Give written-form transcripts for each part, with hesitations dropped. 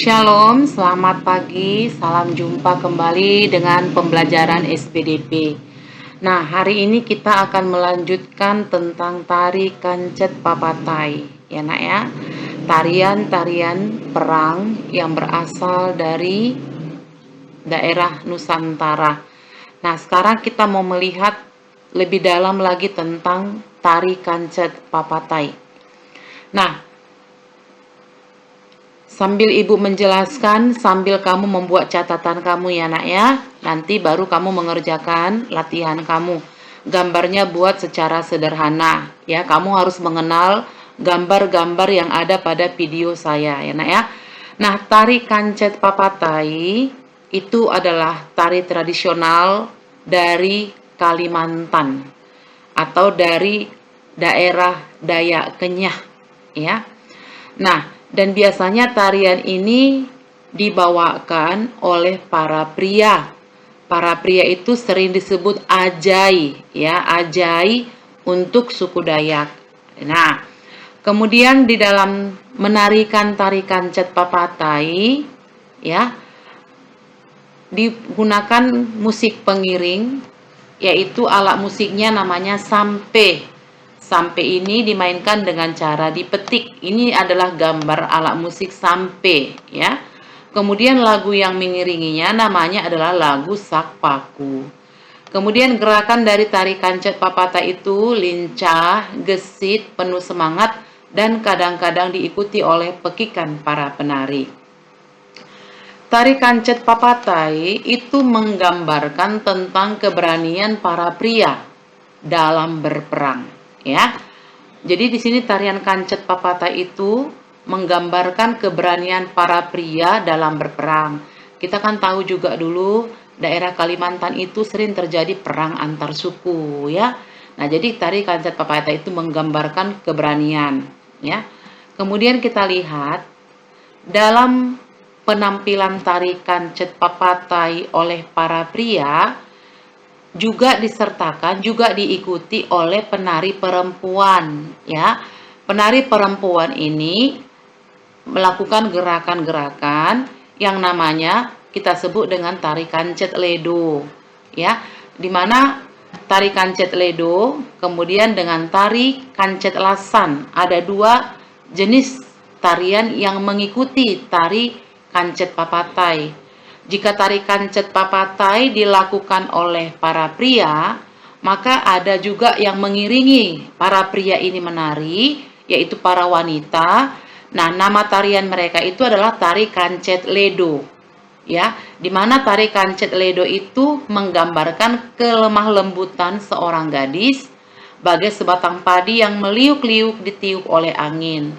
Shalom, selamat pagi, salam jumpa kembali dengan pembelajaran SPDP. Nah, hari ini kita akan melanjutkan tentang tari kancet papatai, ya nak ya. Tarian-tarian perang yang berasal dari daerah Nusantara. Nah, sekarang kita mau melihat lebih dalam lagi tentang tari kancet papatai. Nah, sambil ibu menjelaskan, sambil kamu membuat catatan kamu ya nak ya. Nanti baru kamu mengerjakan latihan kamu. Gambarnya buat secara sederhana ya. Kamu harus mengenal gambar-gambar yang ada pada video saya ya nak ya. Nah, tari kancet papatai itu adalah tari tradisional dari Kalimantan atau dari daerah Dayak Kenyah ya. Nah, dan biasanya tarian ini dibawakan oleh para pria. Para pria itu sering disebut ajai, ya, ajai untuk suku Dayak. Nah, kemudian di dalam menarikan tari kancet papatai, ya, digunakan musik pengiring, yaitu alat musiknya namanya sampe. Sampe ini dimainkan dengan cara dipetik. Ini adalah gambar alat musik sampe ya. Kemudian lagu yang mengiringinya namanya adalah lagu sakpaku. Kemudian gerakan dari tari kancet papata itu lincah, gesit, penuh semangat, dan kadang-kadang diikuti oleh pekikan para penari. Tari kancet papatai itu menggambarkan tentang keberanian para pria dalam berperang. Ya, jadi di sini tarian kancet papatai itu menggambarkan keberanian para pria dalam berperang. Kita kan tahu juga dulu daerah Kalimantan itu sering terjadi perang antar suku ya. Nah, jadi tari kancet papatai itu menggambarkan keberanian ya. Kemudian kita lihat dalam penampilan tari kancet papatai oleh para pria juga disertakan, juga diikuti oleh penari perempuan ya. Penari perempuan ini melakukan gerakan-gerakan yang namanya kita sebut dengan tari kancet ledo ya, dimana tari kancet ledo kemudian dengan tari kancet lasan. Ada dua jenis tarian yang mengikuti tari kancet papatai. Jika tari kancet papatai dilakukan oleh para pria, maka ada juga yang mengiringi para pria ini menari, yaitu para wanita. Nah, nama tarian mereka itu adalah tari kancet ledo. Ya, di mana tari kancet ledo itu menggambarkan kelemah lembutan seorang gadis bagai sebatang padi yang meliuk-liuk ditiup oleh angin.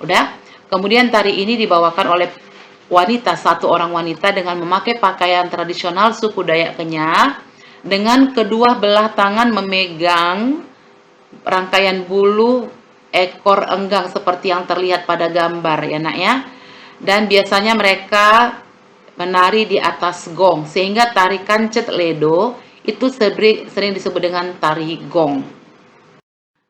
Udah? Kemudian tari ini dibawakan oleh wanita, satu orang wanita dengan memakai pakaian tradisional suku Dayak Kenyah dengan kedua belah tangan memegang rangkaian bulu ekor enggang seperti yang terlihat pada gambar ya nak ya. Dan biasanya mereka menari di atas gong, sehingga tari kancet ledo itu sering disebut dengan tari gong.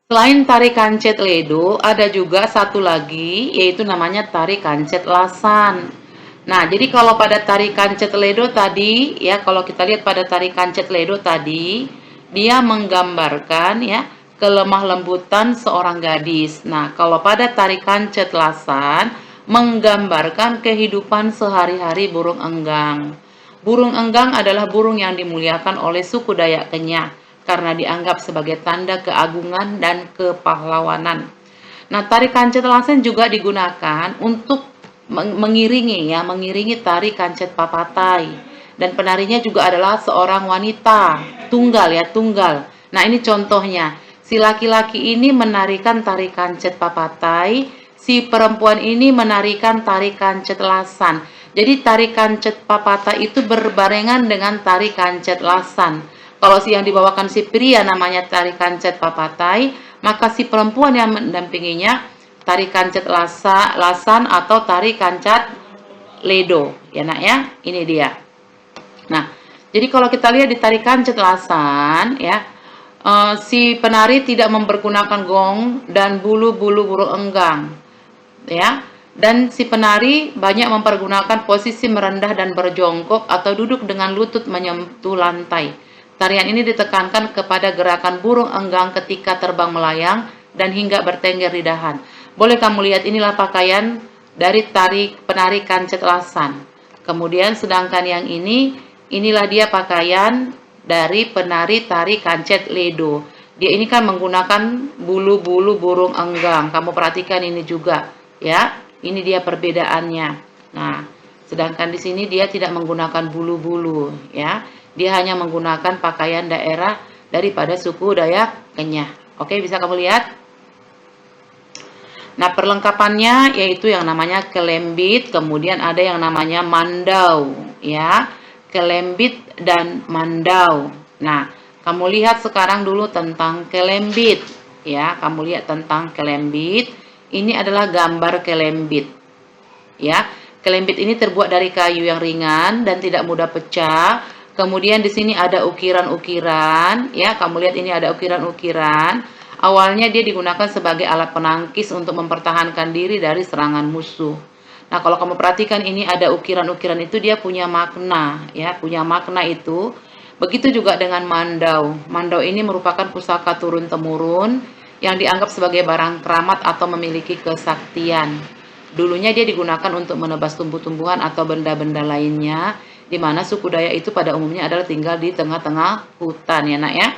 Selain tari kancet ledo, ada juga satu lagi yaitu namanya tari kancet lasan. Nah, jadi kalau pada tari kancet ledo tadi, ya kalau kita lihat pada tari kancet ledo tadi, dia menggambarkan ya kelemah lembutan seorang gadis. Nah, kalau pada tari kancet lasan, menggambarkan kehidupan sehari-hari burung enggang. Burung enggang adalah burung yang dimuliakan oleh suku Dayak Kenyah karena dianggap sebagai tanda keagungan dan kepahlawanan. Nah, tari kancet lasan juga digunakan untuk mengiringi tari kancet papatai, dan penarinya juga adalah seorang wanita tunggal ya, tunggal. Nah, ini contohnya, si laki-laki ini menarikan tari kancet papatai, si perempuan ini menarikan tari kancet lasan. Jadi tari kancet papatai itu berbarengan dengan tari kancet lasan. Kalau si yang dibawakan si pria namanya tari kancet papatai, maka si perempuan yang mendampinginya tari kancet lasan atau tari kancet ledo ya nak ya. Ini dia. Nah, jadi kalau kita lihat di tari kancet lasan ya, si penari tidak mempergunakan gong dan bulu-bulu burung enggang ya. Dan si penari banyak mempergunakan posisi merendah dan berjongkok atau duduk dengan lutut menyentuh lantai. Tarian ini ditekankan kepada gerakan burung enggang ketika terbang melayang dan hingga bertengger di dahan. Boleh kamu lihat, inilah pakaian dari penari kancet lasan. Kemudian sedangkan yang inilah dia pakaian dari penari tari kancet ledo. Dia ini kan menggunakan bulu-bulu burung enggang. Kamu perhatikan ini juga, ya. Ini dia perbedaannya. Nah, sedangkan di sini dia tidak menggunakan bulu-bulu, ya. Dia hanya menggunakan pakaian daerah daripada suku Dayak Kenyah. Oke, bisa kamu lihat? Nah, perlengkapannya yaitu yang namanya kelembit, kemudian ada yang namanya mandau, ya. Kelembit dan mandau. Nah, kamu lihat sekarang dulu tentang kelembit, ya. Kamu lihat tentang kelembit. Ini adalah gambar kelembit, ya. Kelembit ini terbuat dari kayu yang ringan dan tidak mudah pecah. Kemudian di sini ada ukiran-ukiran, ya. Kamu lihat ini ada ukiran-ukiran. Awalnya dia digunakan sebagai alat penangkis untuk mempertahankan diri dari serangan musuh. Nah, kalau kamu perhatikan ini ada ukiran-ukiran itu dia punya makna, ya, punya makna itu. Begitu juga dengan mandau. Mandau ini merupakan pusaka turun-temurun yang dianggap sebagai barang keramat atau memiliki kesaktian. Dulunya dia digunakan untuk menebas tumbuh-tumbuhan atau benda-benda lainnya, di mana suku Dayak itu pada umumnya adalah tinggal di tengah-tengah hutan, ya nak ya.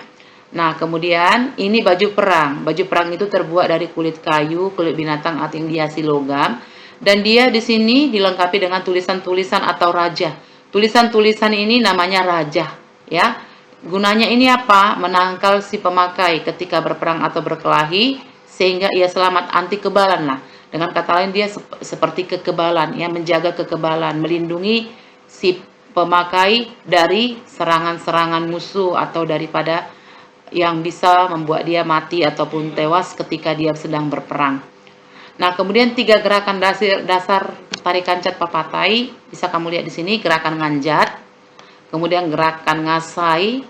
Nah, kemudian ini baju perang. Baju perang itu terbuat dari kulit kayu, kulit binatang atau yang dihiasi logam. Dan dia di sini dilengkapi dengan tulisan-tulisan atau raja. Tulisan-tulisan ini namanya raja, ya. Gunanya ini apa? Menangkal si pemakai ketika berperang atau berkelahi sehingga ia selamat, anti kebalan lah. Dengan kata lain dia seperti kekebalan, ya, menjaga kekebalan, melindungi si pemakai dari serangan-serangan musuh atau daripada yang bisa membuat dia mati ataupun tewas ketika dia sedang berperang. Nah, kemudian 3 gerakan dasar tari kancet papatai bisa kamu lihat di sini: gerakan nganjat, kemudian gerakan ngasai,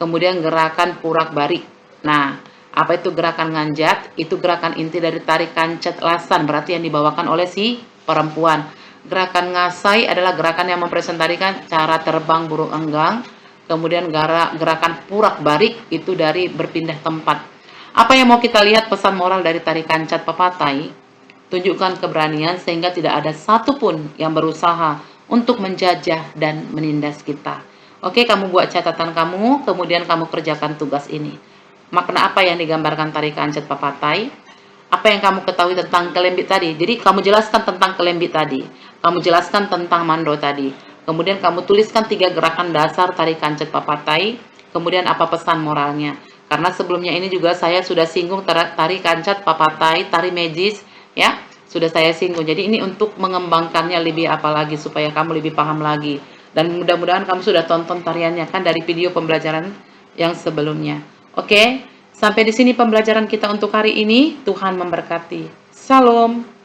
kemudian gerakan purak-balik. Nah, apa itu gerakan nganjat? Itu gerakan inti dari tari kancet lasan, berarti yang dibawakan oleh si perempuan. Gerakan ngasai adalah gerakan yang mempresentasikan cara terbang burung enggang. Kemudian gerakan purak-balik itu dari berpindah tempat. Apa yang mau kita lihat pesan moral dari tari kancet papatai? Tunjukkan keberanian sehingga tidak ada satupun yang berusaha untuk menjajah dan menindas kita. Oke, kamu buat catatan kamu, kemudian kamu kerjakan tugas ini. Makna apa yang digambarkan tari kancet papatai? Apa yang kamu ketahui tentang kelembit tadi? Jadi kamu jelaskan tentang kelembit tadi. Kamu jelaskan tentang mando tadi. Kemudian kamu tuliskan 3 gerakan dasar tari kancet papatai. Kemudian apa pesan moralnya? Karena sebelumnya ini juga saya sudah singgung tari kancet papatai, tari magis, ya. Sudah saya singgung. Jadi ini untuk mengembangkannya lebih apa lagi supaya kamu lebih paham lagi. Dan mudah-mudahan kamu sudah tonton tariannya kan dari video pembelajaran yang sebelumnya. Oke, sampai di sini pembelajaran kita untuk hari ini. Tuhan memberkati. Salam.